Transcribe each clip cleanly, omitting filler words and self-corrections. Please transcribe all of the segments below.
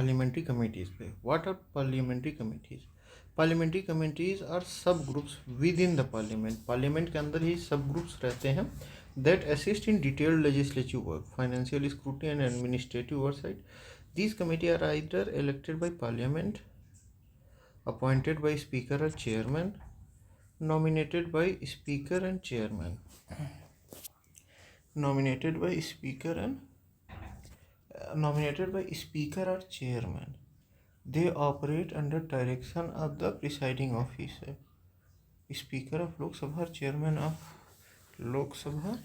Parliamentary committees पे. What are parliamentary committees? Parliamentary committees are subgroups within the parliament. Parliament के अंदर ही subgroups रहते हैं that assist in detailed legislative work, financial scrutiny and administrative oversight. These committees are either elected by parliament, appointed by speaker or chairman, nominated by speaker and chairman, nominated by speaker or chairman. They operate under direction of the presiding officer, Speaker of Lok Sabha or Chairman of Lok Sabha,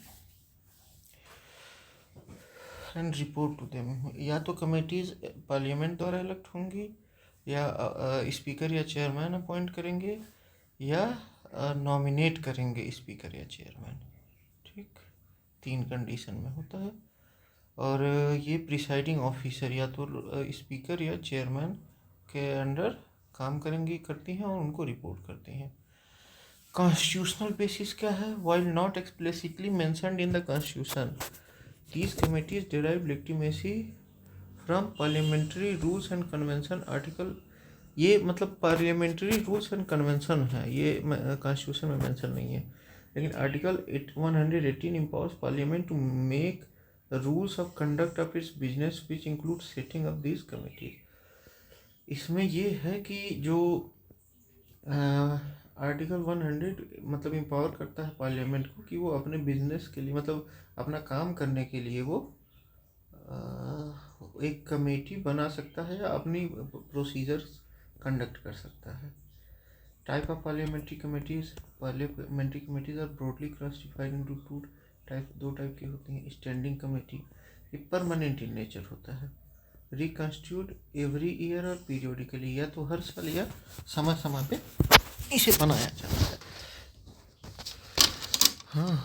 and report to them. या तो committees parliament द्वारा elect होंगी, या speaker या chairman appoint करेंगे, या nominate करेंगे speaker या चेयरमैन. ठीक, 3 कंडीशन में होता है. और ये प्रिसाइडिंग ऑफिसर या तो स्पीकर या चेयरमैन के अंडर काम करती हैं और उनको रिपोर्ट करती हैं. कॉन्स्टिट्यूशनल बेसिस क्या है? While not explicitly mentioned in the constitution, these committees derive legitimacy from parliamentary rules and convention article. ये मतलब पार्लियामेंट्री रूल्स एंड कन्वेंशन है, ये कॉन्स्टिट्यूशन में मेंशन नहीं है. लेकिन article 118 empowers parliament to make rules of conduct of its business which include setting of this committees. इसमें ये है कि जो आर्टिकल 100 मतलब एम्पावर करता है पार्लियामेंट को कि वो अपने बिजनेस के लिए, मतलब अपना काम करने के लिए वो एक कमेटी बना सकता है या अपनी प्रोसीजर्स कंडक्ट कर सकता है. Type of parliamentary committees are broadly classified into 2 type की होती हैं. स्टैंडिंग कमेटी, ये परमानेंट इन नेचर होता है. रिकॉन्स्टिट्यूट एवरी ईयर और पीरियोडिकली, या तो हर साल या समय समय पे इसे बनाया जाता है. हाँ,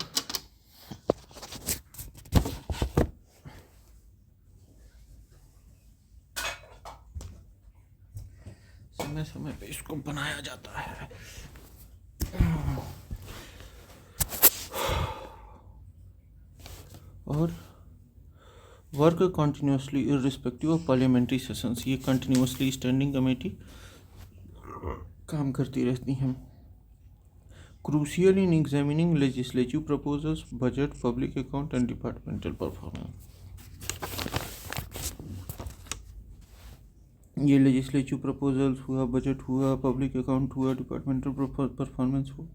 समय समय पे इसको बनाया जाता है. और work continuously irrespective of parliamentary sessions, ये कंटिन्यूसली स्टैंडिंग कमेटी काम करती रहती हैं. Crucial in examining legislative proposals, budget, public account and departmental performance. ये लेजिस्लेटिव प्रपोजल्स हुआ, बजट हुआ, पब्लिक अकाउंट हुआ, डिपार्टमेंटल परफॉर्मेंस हुआ,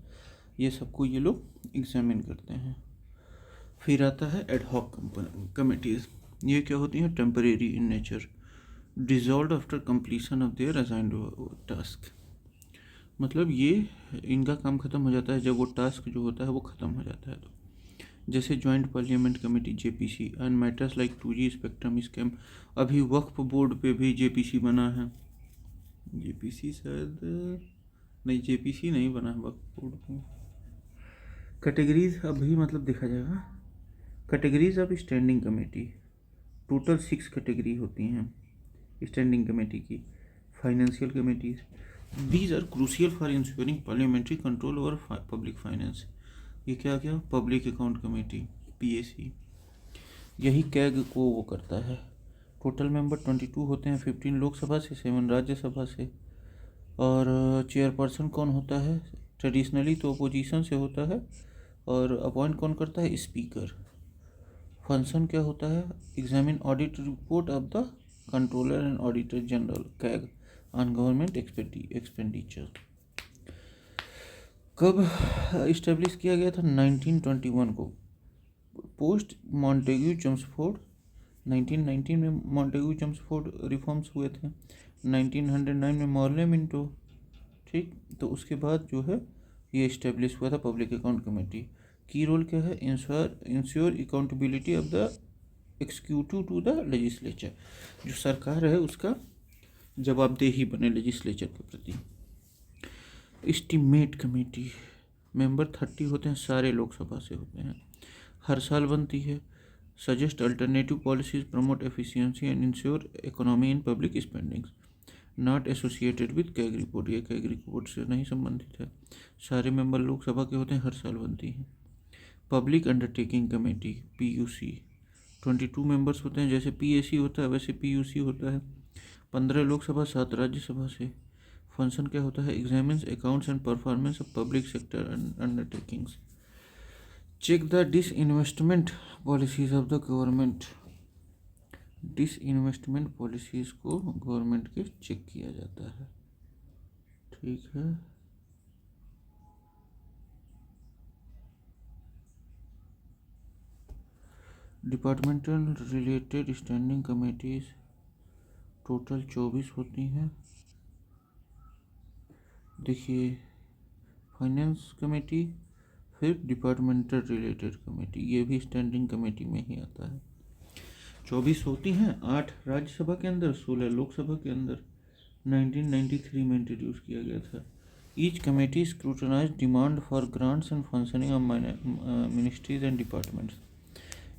ये सबको ये लोग एग्जामिन करते हैं. फिर आता है एडहॉक कमिटीज़. ये क्या होती हैं? Temporary in nature, dissolve after completion of their assigned task. मतलब ये इनका काम ख़त्म हो जाता है जब वो टास्क जो होता है वो ख़त्म हो जाता है. तो जैसे joint parliament committee JPC and matters like 2G spectrum scam. अभी वक्फ बोर्ड पे भी JPC बना है. JPC शायद नहीं, JPC नहीं बना है वक्फ बोर्ड पे. कैटेगरीज अभी मतलब देखा जाएगा. Categories of standing committee, total 6 category होती हैं स्टैंडिंग कमेटी की. Financial committees, these are crucial for ensuring parliamentary control over public finance. ये क्या क्या? पब्लिक अकाउंट कमेटी PAC, यही कैग को वो करता है. टोटल मेंबर 22 होते हैं, 15 लोकसभा से, 7 राज्यसभा से. और चेयरपर्सन कौन होता है? ट्रेडिशनली तो अपोजिशन से होता है. और अपॉइंट कौन करता है? स्पीकर. फंक्शन क्या होता है? Examine audit report of the controller and auditor general CAG on government expenditure. कब इस्टेब्लिश किया गया था? 1921 को. पोस्ट मॉन्टेग्यू चम्सफोर्ड, 1919 में मॉन्टेग्यू चम्सफोर्ड रिफॉर्म्स हुए थे. 1909 में मॉर्ले मिंटो. ठीक, तो उसके बाद जो है ये इस्टेब्लिश हुआ था पब्लिक अकाउंट कमेटी. की रोल क्या है? Ensure accountability of the executive to the legislature. जो सरकार है उसका जवाबदेही बने लेजिस्लेचर के प्रति. एस्टीमेट कमेटी, मेंबर 30 होते हैं, सारे लोकसभा से होते हैं, हर साल बनती है. Suggest alternative policies, promote efficiency and ensure economy in public spendings. Not associated with CAG report, ये कैग रिपोर्ट से नहीं संबंधित है. सारे मेंबर लोकसभा के होते हैं, हर साल बनती हैं. Public undertaking committee PUC, 22 members होते हैं. जैसे PAC होता है वैसे PUC होता है. 15 लोकसभा 7 राज्यसभा से। फंक्शन क्या होता है? Examines accounts and performance of public sector undertakings. Check the disinvestment policies of the government. Disinvestment policies को गवर्नमेंट के चेक किया जाता है। ठीक है। Departmental related standing committees total 24 होती हैं। देखिए, फाइनेंस कमेटी, फिर डिपार्टमेंटल रिलेटेड कमेटी, ये भी स्टैंडिंग कमेटी में ही आता है। 24 होती हैं, 8 राज्यसभा के अंदर, 16 लोकसभा के अंदर। 1993 में इंट्रोड्यूस किया गया था। Each committee scrutinise demand for grants and functioning of ministries and departments.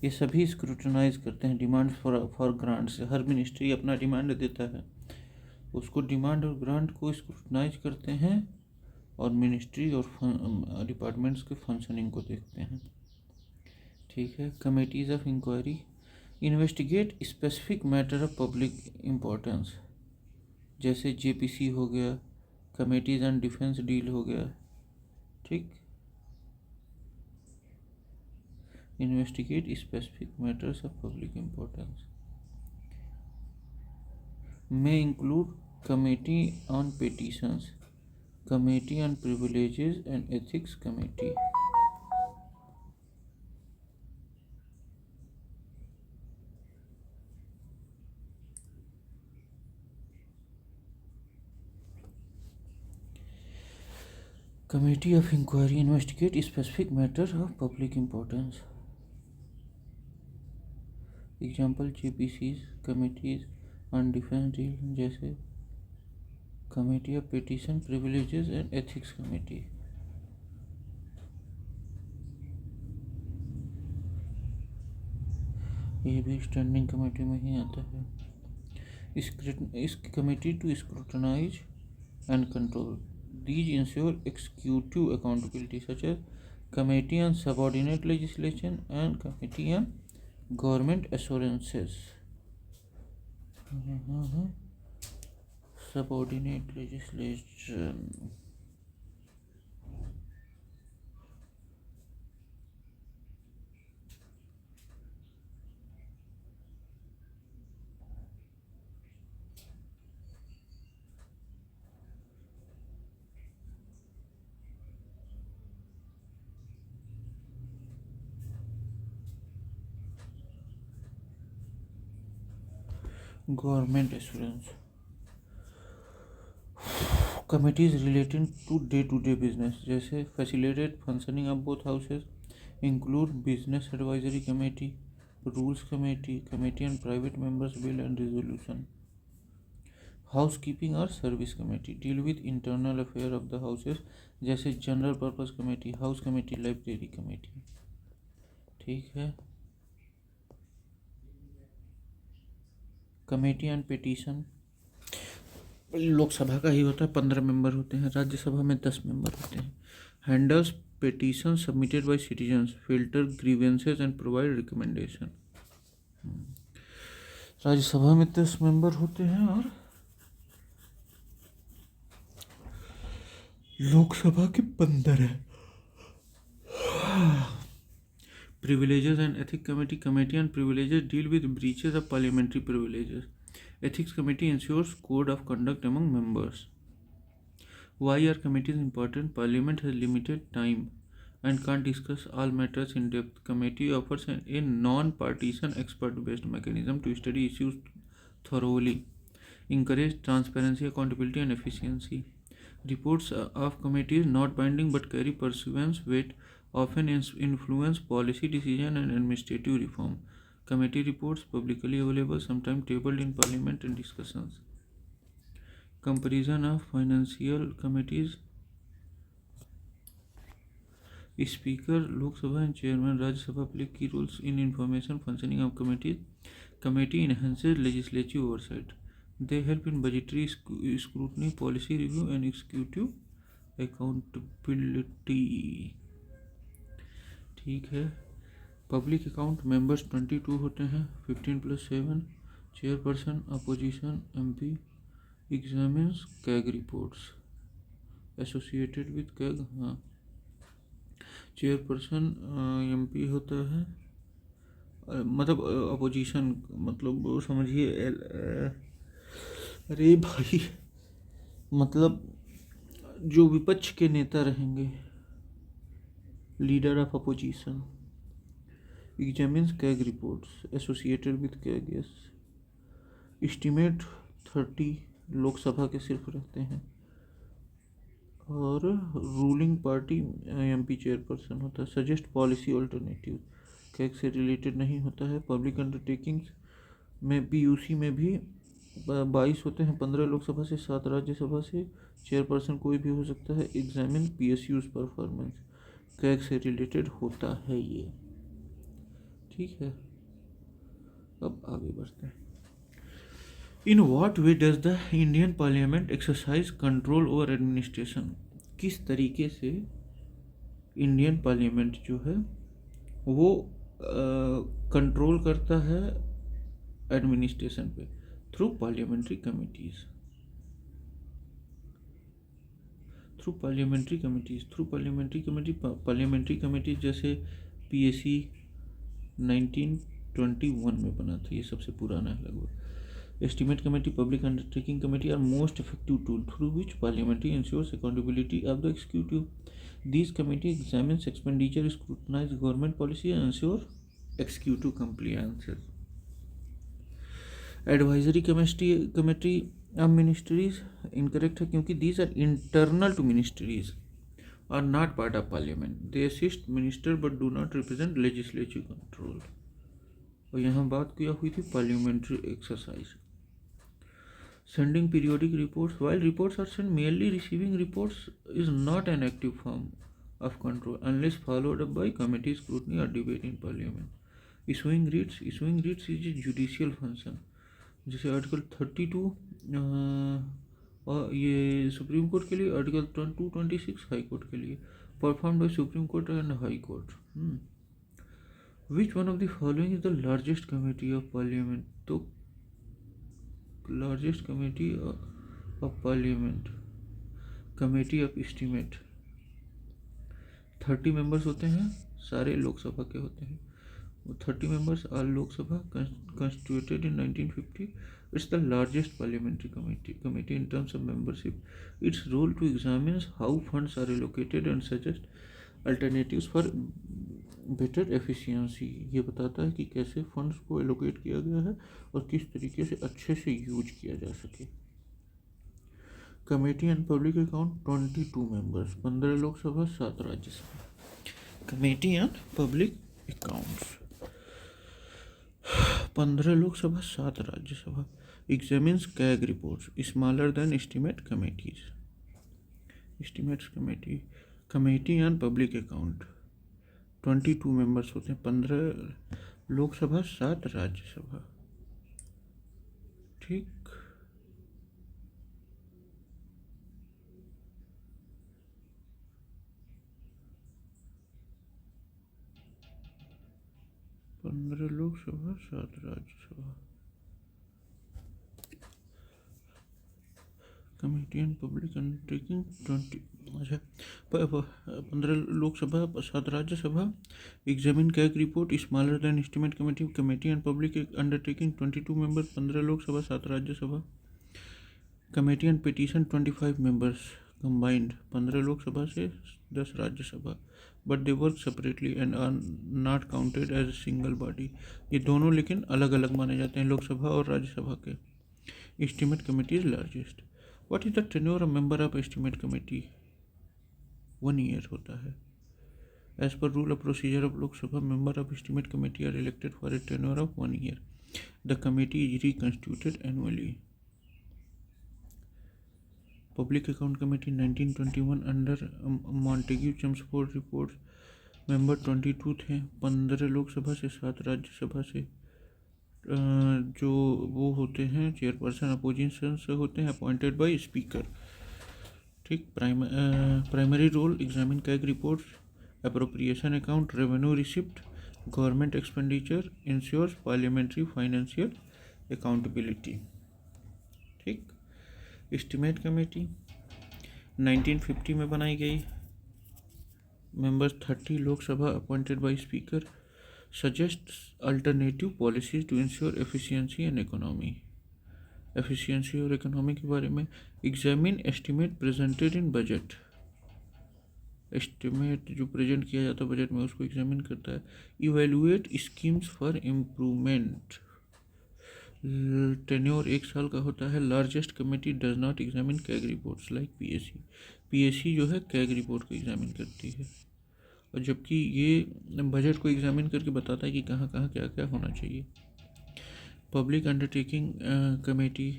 ये सभी स्क्रूटनाइज करते हैं demand for grants. Her ministry अपना डिमांड देता है, उसको डिमांड और ग्रांट को स्क्रूटनाइज करते हैं और मिनिस्ट्री और डिपार्टमेंट्स के फंक्शनिंग को देखते हैं। ठीक है। Committees of inquiry investigate specific matter of public importance, जैसे जेपीसी हो गया, कमेटीज ऑन डिफेंस डील हो गया। ठीक। Investigate specific matters of public importance may include committee on petitions, committee on privileges and ethics committee. Committee of inquiry investigate specific matter of public importance. Example GPCs, committees on defense deal, जैसे committee of petition, privileges and ethics committee. ये भी standing committee में ही आता है। इस committee to scrutinize and control, these ensure executive accountability, such as committee on subordinate legislation and committee on government assurances. Subordinate legislation, government assurance. Committees relating to day-to-day business, जैसे facilitate functioning of both houses, include business advisory committee, rules committee, committee on private members bill and resolution. Housekeeping और service committee deal with internal affair of the houses, जैसे general purpose committee, house committee, library committee. ठीक है। Committee on petition Lok Sabha का ही होता है, 15 member होते हैं। राज्यसभा में 10 मेंबर होते हैं। Handles petition submitted by citizens, filter grievances and provide recommendation. Rajya Sabha में 10 मेंबर होते हैं और लोकसभा के 15 है। Privileges and Ethics Committee, Committee on Privileges deal with breaches of parliamentary privileges. Ethics Committee ensures code of conduct among members. Why are committees important? Parliament has limited time and can't discuss all matters in depth. Committee offers a non-partisan expert-based mechanism to study issues thoroughly, encourage transparency, accountability and efficiency. Reports of committees not binding but carry pursuance weight, often influence policy decision and administrative reform. Committee reports publicly available, sometimes tabled in parliament and discussions. Comparison of financial committees. Speaker, Lok Sabha and Chairman Rajya Sabha play key roles in information functioning of committees. Committee enhances legislative oversight. They help in budgetary scrutiny, policy review and executive accountability. ठीक है। Public account members 22 होते हैं, 15 + 7 chairperson opposition MP examines CAG reports associated with CAG. हाँ, chairperson MP होता है, मतलब opposition, मतलब वो समझिए अरे भाई, मतलब जो विपक्ष के नेता रहेंगे, leader of opposition. Examines CAG reports associated with CAG. Yes, estimate 30 Lok Sabha के सिर्फ रहते हैं। और रूलिंग पार्टी MP चेयरपर्सन होता है। सजेस्ट पॉलिसी ऑल्टरनेटिव कैग से रिलेटेड नहीं होता है। पब्लिक अंडरटेकिंग्स में PUC में भी 22 होते हैं, 15 लोकसभा से, 7 राज्यसभा से। चेयरपर्सन कोई भी हो सकता है। एग्जामिन PSU's परफॉर्मेंस कैग से रिलेटेड होता है ये, ठीक है। अब आगे बढ़ते हैं। In what way does the Indian parliament exercise control over administration. किस तरीके से इंडियन पार्लियामेंट जो है वो कंट्रोल करता है एडमिनिस्ट्रेशन पे। Through parliamentary committees, parliamentary committees जैसे PAC 1921 में बना था, ये सबसे पुराना है लगभग। Estimate committee, public undertaking committee are most effective tool through which parliamentary ensures accountability of the executive. These committee examines expenditure, scrutinize government policy and ensure executive compliance. Advisory committee of ministries incorrect है, क्योंकि these are internal to ministries, are not part of parliament. They assist minister but do not represent legislative control. और यहाँ बात किया हुई थी parliamentary exercise. Sending periodic reports. While reports are sent, merely receiving reports is not an active form of control unless followed up by committee scrutiny or debate in parliament. Issuing writs is a judicial function. जैसे article 32 और ये supreme court के लिए, article 226 high court के लिए, perform by supreme court and high court. Which one of the following is the largest committee of parliament. तो largest committee of parliament, committee of estimate, 30 members होते हैं, सारे लोकसभा के होते हैं। 30 members are Lok Sabha, constituted in 1950. It's the largest parliamentary committee in terms of membership. Its role to examine how funds are allocated and suggest alternatives for better efficiency. ये बताता है कि कैसे फंड्स को एलोकेट किया गया है और किस तरीके से अच्छे से यूज किया जा सके। Committee and public account 22 members, 15 Lok Sabha, 7 Rajya Sabha. Committee and public accounts 15 Lok Sabha, 7 Rajya Sabha. Examines CAG reports, smaller than estimate committees. Estimates committee and public account 22 members होते हैं, 15 लोकसभा, 7 राज्यसभा, ठीक। पंद्रह Lok Sabha, 7 Rajya Sabha. Committee and public undertaking 15 Lok Sabha, 7 Rajya Sabha. Examine CAG report, smaller than estimate committee and public undertaking 22 member, 15 Lok Sabha, 7 Rajya Sabha. Committee and petition 25 members combined, 15 Lok Sabha से 10 Rajya Sabha. But they work separately and are not counted as a single body. ये दोनों लेकिन अलग अलग माने जाते हैं, लोकसभा और राज्यसभा के। Estimate committee is largest. What is the tenure of member of estimate committee? 1 year होता है। As per rule of procedure of Lok Sabha, member of estimate committee are elected for a tenure of 1 year. The committee is reconstituted annually. Public account committee 1921 under Montagu Chelmsford reports, member 22 थे, 15 लोकसभा से, 7 राज्यसभा से। जो वो होते हैं chairperson opposition से होते हैं, अपॉइंटेड बाय स्पीकर, ठीक। Primary role examine CAG reports, appropriation account, revenue receipt, government expenditure, ensures parliamentary financial accountability. ठीक। एस्टिमेट कमेटी 1950 में बनाई गई। Members 30 Lok Sabha appointed by speaker, suggest alternative policies to ensure efficiency and economy. Efficiency और economy के बारे में। Examine estimate presented in budget. Estimate जो present किया जाता है बजट में उसको एग्जामिन करता है। Evaluate schemes for improvement. Tenure 1 साल का होता है। Largest committee does not examine CAG reports like PSC. PSC जो है कैग रिपोर्ट को एग्जामिन करती है, और जबकि ये बजट को एग्जामिन करके बताता है कि कहाँ कहाँ क्या क्या होना चाहिए। Public undertaking committee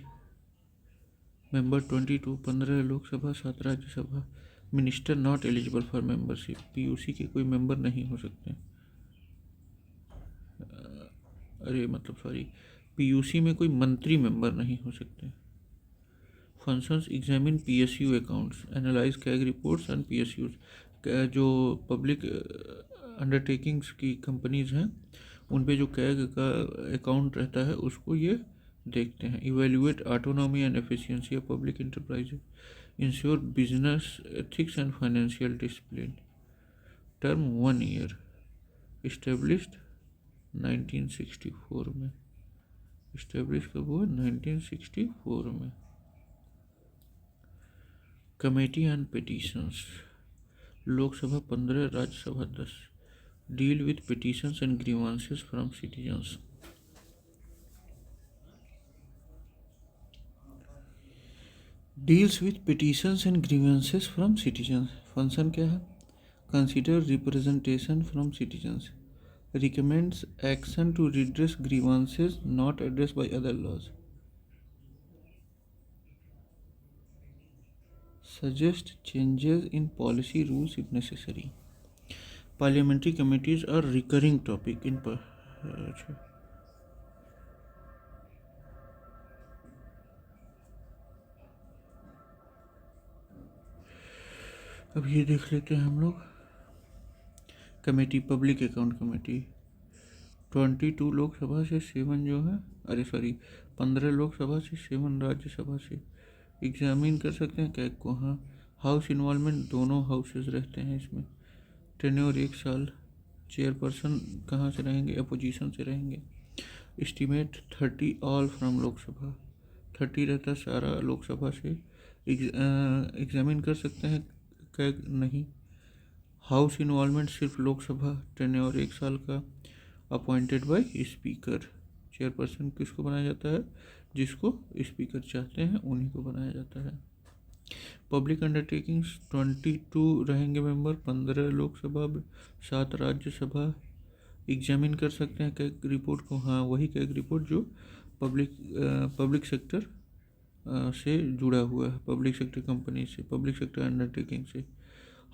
member 22, 15 Lok Sabha, 7 Rajya Sabha. Minister not eligible for membership. PUC के कोई मेंबर नहीं हो सकते। पीयूसी में कोई मंत्री मेंबर नहीं हो सकते। Functions examine PSU accounts, analyse CAG reports and PSUs. जो पब्लिक अंडरटेकिंग्स की कंपनीज हैं उन पे जो कैग का अकाउंट रहता है उसको ये देखते हैं। Evaluate autonomy and efficiency of public enterprises, ensure business ethics and financial discipline. Term 1 year. Established 1964 में। इस्टेब्लिश कब हुआ? 1964 में। Committee and petitions. Lok Sabha 15, Rajya Sabha 10। Deal with petitions and grievances from citizens. Deals with petitions and grievances from citizens. Function क्या है? Consider representation from citizens, recommends action to redress grievances not address by other laws, suggest changes in policy rules if necessary. Parliamentary committees are recurring topic in अब ये देख लेते हैं हम लोग। Committee public account committee 22 Lok Sabha से 7 जो है 15 लोकसभा से 7 राज्यसभा से एग्जामिन कर सकते हैं कैग को। हाँ, हाउस इन्वॉल्वमेंट दोनों हाउसेस रहते हैं इसमें। टेन्योर 1 साल। चेयरपर्सन कहाँ से रहेंगे? अपोजिशन से रहेंगे। एस्टिमेट 30 ऑल फ्रॉम लोकसभा, 30 रहता सारा लोकसभा से। एग्जामिन कर सकते हैं कैग नहीं। हाउस इन्वॉल्वमेंट सिर्फ लोकसभा। टेन्योर 1 साल का। Appointed by speaker. चेयरपर्सन किसको बनाया जाता है? जिसको स्पीकर चाहते हैं उन्हीं को बनाया जाता है। पब्लिक अंडरटेकिंग्स 22 रहेंगे मेंबर, 15 लोकसभा, 7 राज्यसभा। एग्जामिन कर सकते हैं कैग रिपोर्ट को। हाँ, वही कैग रिपोर्ट जो पब्लिक सेक्टर से जुड़ा हुआ है, पब्लिक सेक्टर कंपनी से, पब्लिक सेक्टर अंडरटेकिंग से।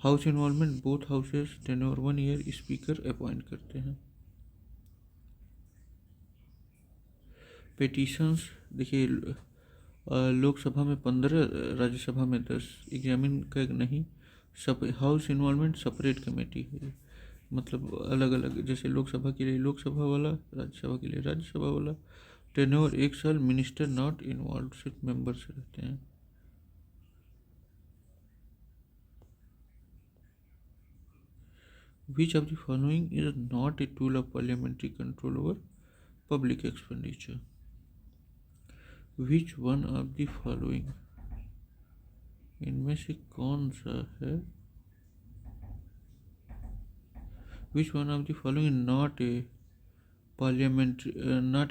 House involvement both houses. Tenure 1 year. Speaker appoint करते हैं। पिटीशंस देखिए, लोकसभा में 15, राज्यसभा में 10। एग्जामिन कैग नहीं। हाउस इन्वॉल्वमेंट सेपरेट कमेटी है, मतलब अलग अलग, जैसे लोकसभा के लिए लोकसभा वाला, राज्यसभा के लिए राज्यसभा वाला। टेन्योर 1 साल। मिनिस्टर नॉट इन्वॉल्व, सिर्फ मेंबर्स रहते हैं। Which of the following is not a tool of parliamentary control over public expenditure? Which one of the following, इनमें से कौन सा है? Which one of the following not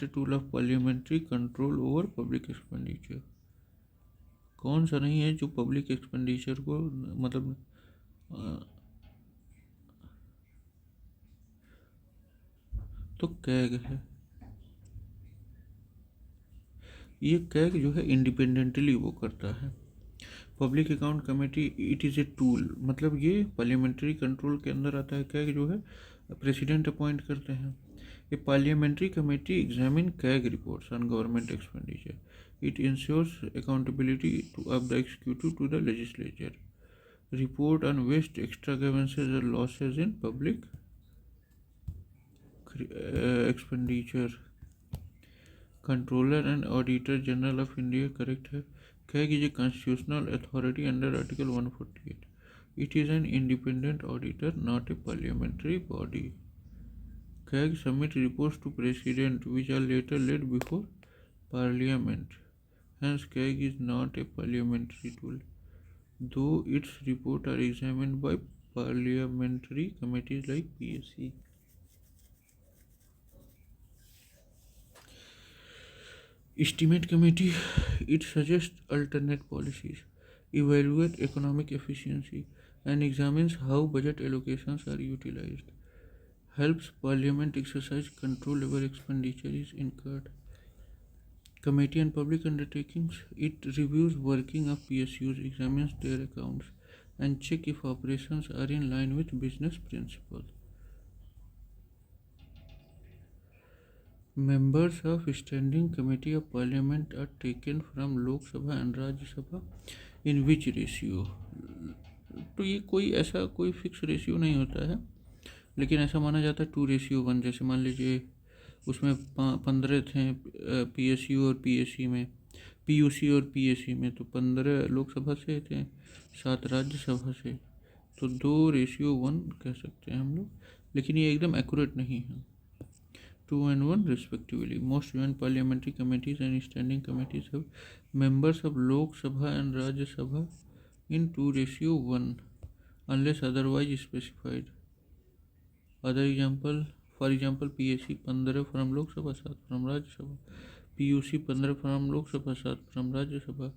a tool of parliamentary control over public expenditure? कौन सा नहीं है जो पब्लिक एक्सपेंडिचर को मतलब तो कैग है। ये कैग जो है इंडिपेंडेंटली वो करता है। Public account committee it is a tool, मतलब ये पार्लियामेंट्री कंट्रोल के अंदर आता है। कैग जो है प्रेसिडेंट अपॉइंट करते हैं। A parliamentary committee examine CAG reports on government expenditure. It ensures accountability of the executive to the legislature. Report on waste extravagances और losses in public expenditure. Controller and auditor general of India correct है। CAG is a constitutional authority under article 148. It is an independent auditor, not a parliamentary body. CAG submits reports to President, which are later laid before Parliament. Hence, CAG is not a parliamentary tool, though its reports are examined by parliamentary committees like PSC. Estimate Committee, it suggests alternate policies, evaluates economic efficiency, and examines how budget allocations are utilized. Helps Parliament exercise control over expenditure is incurred. Committee on Public Undertakings, it reviews working of PSUs, examines their accounts, and check if operations are in line with business principles. Members of Standing Committee of Parliament are taken from Lok Sabha and Rajya Sabha in which ratio? तो ये कोई ऐसा कोई fix ratio नहीं होता है, लेकिन ऐसा माना जाता है 2:1। जैसे मान लीजिए उसमें 15 थे PSU और PSC में, PUC और PSC में, तो 15 लोकसभा से थे, 7 राज्यसभा से, तो 2:1 कह सकते हैं हम लोग, लेकिन ये एकदम एक्यूरेट नहीं है। 2:1 respectively. Most joint parliamentary committees and standing committees have members of Lok Sabha and Rajya Sabha in 2:1 unless otherwise specified. Other example, for example, PSC 15 from Lok Sabha, 7 from Rajya Sabha. PUC 15 from Lok Sabha, 7 from Rajya Sabha.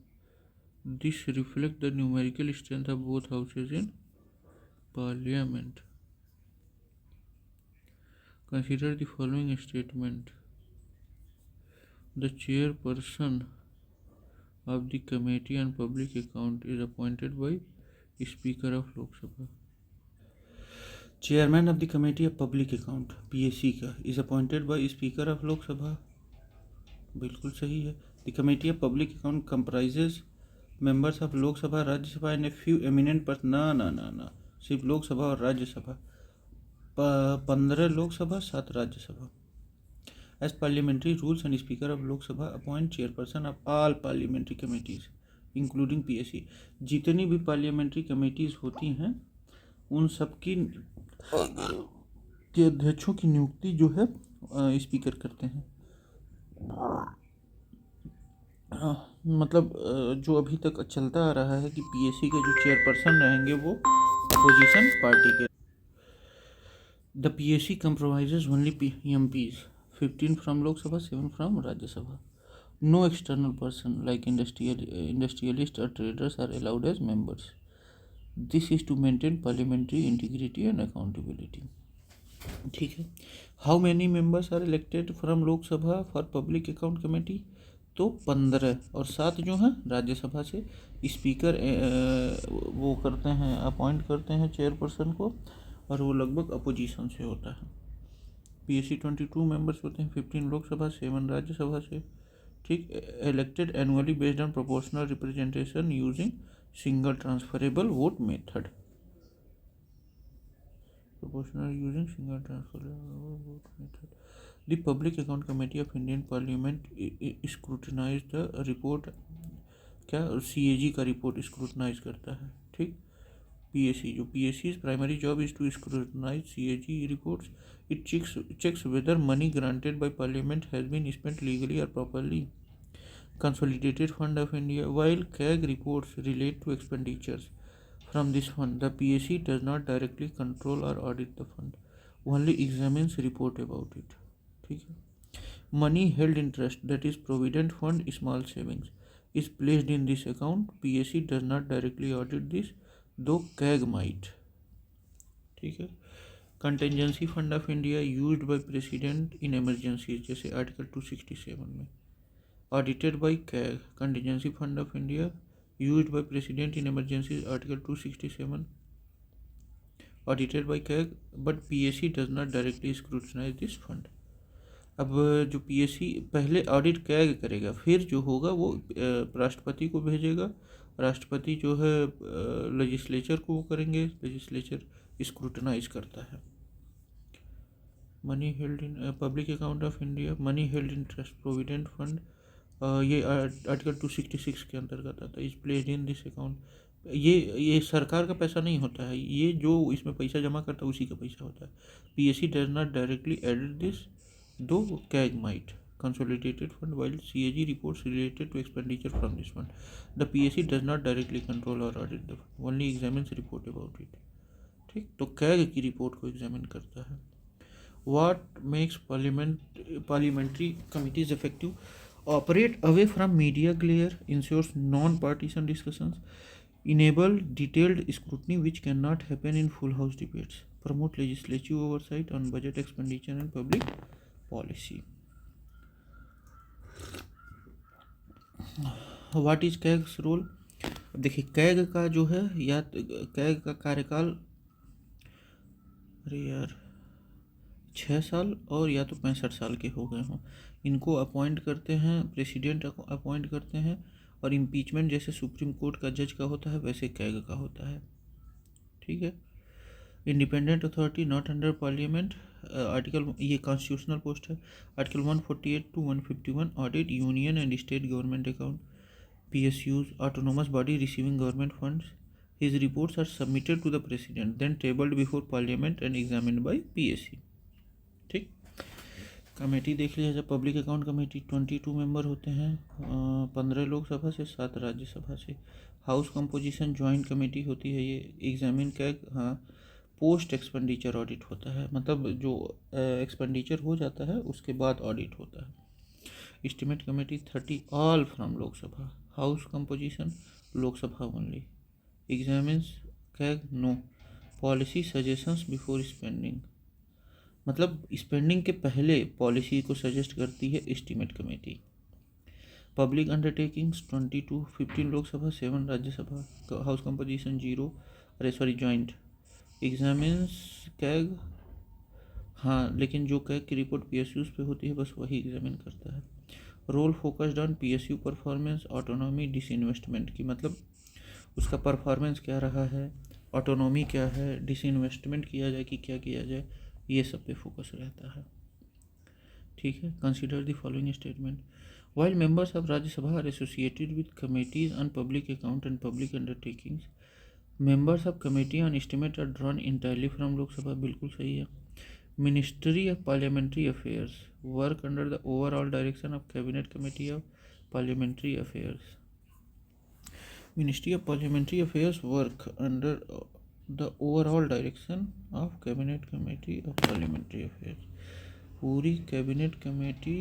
This reflects the numerical strength of both houses in Parliament. Consider the following statement. The chairperson of the Committee on Public Account is appointed by Speaker of Lok Sabha. Chairman of the Committee of Public Account PSC का is appointed by Speaker of Lok Sabha. बिल्कुल सही है. The Committee of Public Account comprises members of Lok Sabha, Rajya Sabha and a few eminent persons. ना सिर्फ लोक सभा और राज्य सभा. 15 Lok Sabha, 7 Rajya Sabha. As parliamentary rules and Speaker of Lok Sabha appoint chairperson of all parliamentary committees including PSC. जितनी भी parliamentary committees होती हैं उन सब की के अध्यक्षों की नियुक्ति जो है स्पीकर करते हैं. मतलब जो अभी तक चलता आ रहा है कि PSC के जो चेयरपर्सन रहेंगे वो अपोजिशन पार्टी के. The PSC comprises only MPs, 15 from Lok Sabha, 7 from Rajya Sabha. No external person like industrialists or traders are allowed as members. This is to maintain parliamentary integrity and accountability. ठीक है. How many members are elected from Lok Sabha for Public Account Committee? तो 15 और 7 जो हैं राज्यसभा से. Speaker वो करते हैं, अपॉइंट करते हैं चेयरपर्सन को, और वो लगभग अपोजिशन से होता है. PSC 22 मेंबर्स होते हैं, 15 लोकसभा, 7 राज्यसभा से. ठीक. Elected annually based on proportional representation using single transferable vote method. Proportional using single transferable vote method. The public account committee of Indian parliament scrutinise the report. क्या CAG का report scrutinise करता है. ठीक. PSC's primary job is to scrutinize CAG reports. It checks whether money granted by Parliament has been spent legally or properly. Consolidated Fund of India. While CAG reports relate to expenditures from this fund, the PSC does not directly control or audit the fund, only examines report about it. ठीक है. Money held in trust, that is provident fund, small savings, is placed in this account. PSC does not directly audit this, दो CAG might. ठीक है. Contingency fund of India used by president in emergencies, जैसे article 267 में. Audited bye CAG. Contingency fund of India used by president in emergencies, article 267. Audited bye CAG, but PSC does not directly scrutinise this fund. अब जो PSC पहले audit CAG करेगा, फिर जो होगा वो राष्ट्रपति को भेजेगा. राष्ट्रपति जो है लेजिस्लेचर को वो करेंगे, लेजिस्लेचर स्क्रूटनाइज करता है. Money held in public account of India, money held in trust provident fund, ये आर्टिकल 266 के अंतर्गत आता है। Is placed in this account, ये सरकार का पैसा नहीं होता है, ये जो इसमें पैसा जमा करता है उसी का पैसा होता है। PSC does not directly audit this, though CAG might consolidated fund, while CAG reports related to expenditure from this fund. The PSC does not directly control or audit the fund, only examines report about it। ठीक, तो CAG की report को examine करता है। What makes parliamentary committees effective? Operate away from media glare, ensures non-partisan discussions, enable detailed scrutiny which cannot happen in full house debates, promote legislative oversight on budget expenditure and public policy। What is CAG's role? अब देखिए CAG का जो है, या CAG का कार्यकाल, अरे यार 6 साल और या तो 65 साल के हो गए हों। इनको अपॉइंट करते हैं, प्रेसिडेंट अपॉइंट करते हैं, और इम्पीचमेंट जैसे सुप्रीम कोर्ट का जज का होता है वैसे कैग का होता है। ठीक है। Independent authority not under parliament, article, ये कॉन्स्टिट्यूशनल पोस्ट है, article 148 to 151, audit union and state government account, PSUs, autonomous body receiving government funds। His reports are submitted to the president, then tabled before parliament and examined by PSC। ठीक। Committee देख लिया जाए, public account committee 22 member होते हैं, 15 लोकसभा से, 7 राज्यसभा से। House composition joint committee होती है, ये एग्जामिन कैग, हाँ, पोस्ट एक्सपेंडिचर ऑडिट होता है, मतलब जो एक्सपेंडिचर हो जाता है उसके बाद ऑडिट होता है। Estimate committee 30 all from Lok Sabha. House composition Lok Sabha only. Examines CAG no. Policy suggestions before spending, मतलब स्पेंडिंग के पहले पॉलिसी को सजेस्ट करती है estimate committee. Public undertakings 22, 15 Lok Sabha, 7 Rajya Sabha. House composition 0, अरे सॉरी जॉइंट। एग्जामिन्स कैग, हाँ, लेकिन जो कैग की रिपोर्ट PSUs पे होती है बस वही एग्जामिन करता है। Role focused on PSU performance, autonomy, disinvestment की, मतलब उसका परफॉर्मेंस क्या रहा है, ऑटोनॉमी क्या है, डिसइन्वेस्टमेंट किया जाए कि क्या किया जाए, ये सब पे फोकस रहता है। ठीक है। Consider the following statement. While members of Rajya Sabha are associated with committees on public account and public undertakings, members of committee on estimate are drawn entirely from Lok Sabha, बिल्कुल सही है। Ministry of Parliamentary Affairs work under the overall direction of Cabinet Committee of Parliamentary Affairs। Ministry of Parliamentary Affairs work under the overall direction of Cabinet Committee of Parliamentary Affairs। पूरी cabinet committee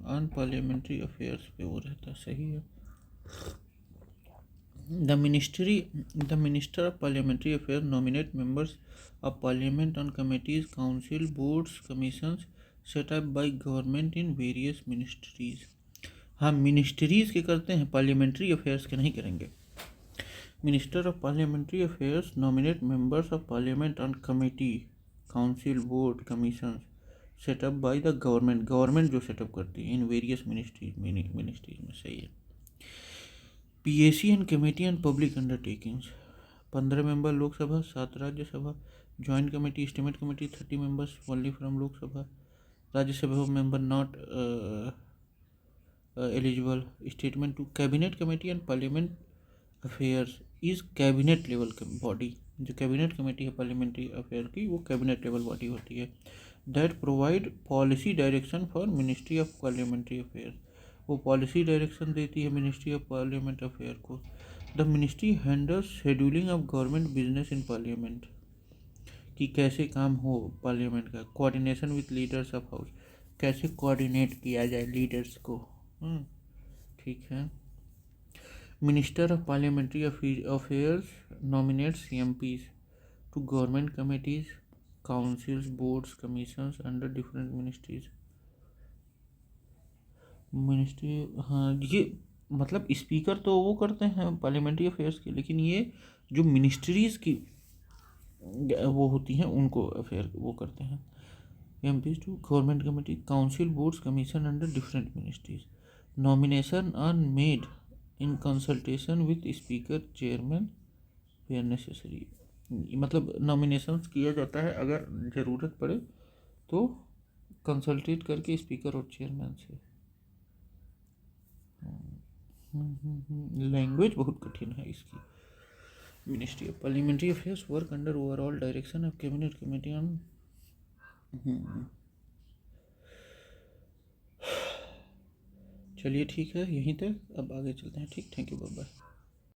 on parliamentary affairs पे वो रहता, सही है। The Minister of Parliamentary Affairs nominate members of Parliament on committees, council, boards, commissions set up by government in various ministries। हाँ, ministries के करते हैं, पार्लियामेंट्री अफेयर्स के नहीं करेंगे। Minister of parliamentary affairs nominate members of parliament on committee, council, board, commission set up by the government, government जो set up करती है इन वेरियस मिनिस्ट्रीज में, सही है। PAC and committee and public undertakings 15 member Lok Sabha, 7 Rajya Sabha. Joint committee estimate committee 30 members only from Lok Sabha. Rajya Sabha member not eligible. Statement to cabinet committee and parliament affairs is cabinet level body, जो cabinet committee है parliamentary affair की वो cabinet level body होती है। That provide policy direction for ministry of parliamentary affair, वो policy direction देती है ministry of parliament affair को। The ministry handles scheduling of government business in parliament, कि कैसे काम हो पार्लियामेंट का। Coordination with leaders of house, कैसे कोऑर्डिनेट किया जाए लीडर्स को। ठीक है। Minister of parliamentary affairs nominates MPs to government committees, councils, boards, commissions under different ministries. Ministry, हाँ, ये मतलब स्पीकर तो वो करते हैं पार्लियामेंट्री अफेयर्स के, लेकिन ये जो मिनिस्ट्रीज़ की वो होती हैं उनको अफेयर वो करते हैं। MPs to government committee, council, boards, commission under different ministries. Nomination are made in consultation with speaker, chairman where necessary, मतलब नॉमिनेशंस किया जाता है अगर ज़रूरत पड़े तो कंसल्टेट करके स्पीकर और चेयरमैन से। लैंग्वेज बहुत कठिन है इसकी। Ministry of parliamentary affairs work under overall direction of cabinet committee on. चलिए ठीक है, यहीं तक, अब आगे चलते हैं। ठीक, थैंक यू, बाय बाय।